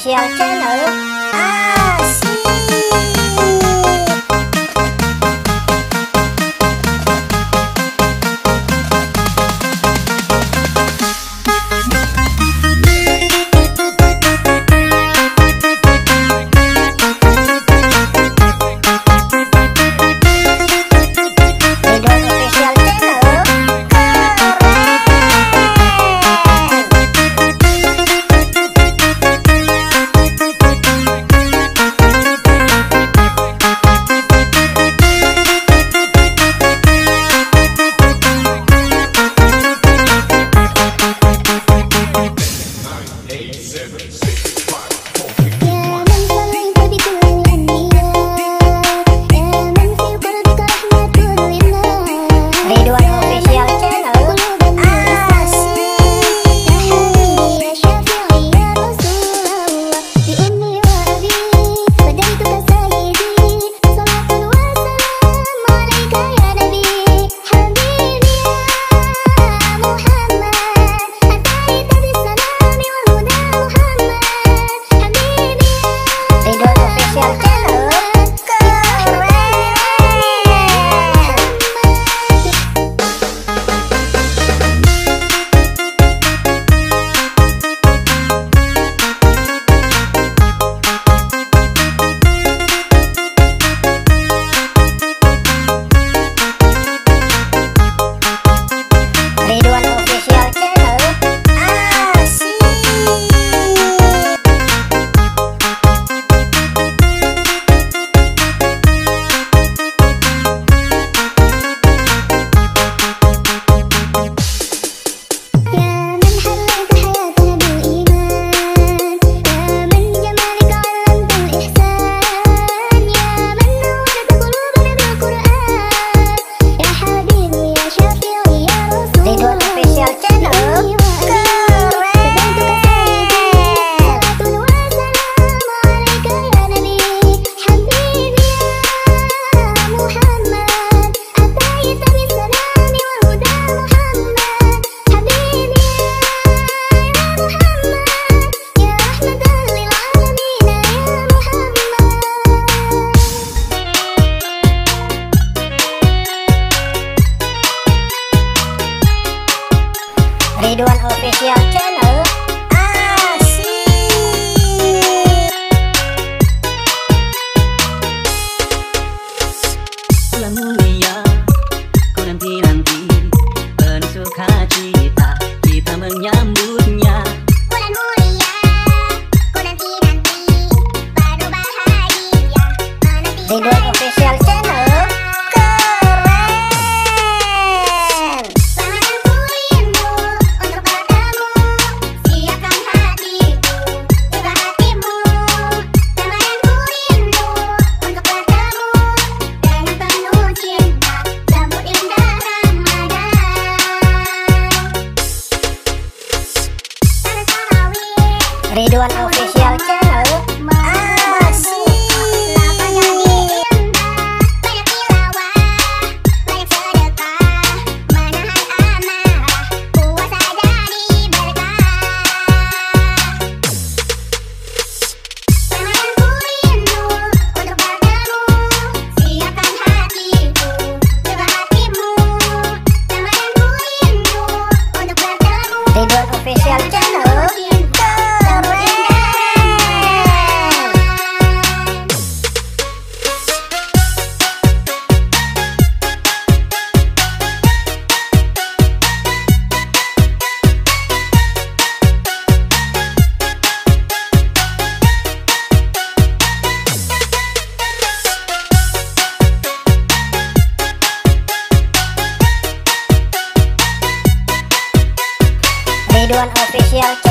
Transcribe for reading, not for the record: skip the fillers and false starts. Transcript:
Official Channel. Asik. Ridwan Official Channel. Asik. Bulan mulia, kau nanti-nanti penuh sukacita kita menyambutnya. Bulan mulia, kau nanti-nanti penuh bahagia menanti. Ridwan Official Channel. Ridwan Official Channel. Asik. Banyak tilawah, banyak sedekah, menahan amarah, puasa jadi berkah. Ramadan ku rindu untuk bertemu, siapkan hatiku juga hatimu. Ramadan ku rindu untuk bertemu. Ridwan Official Channel. Ridwan Official Channel.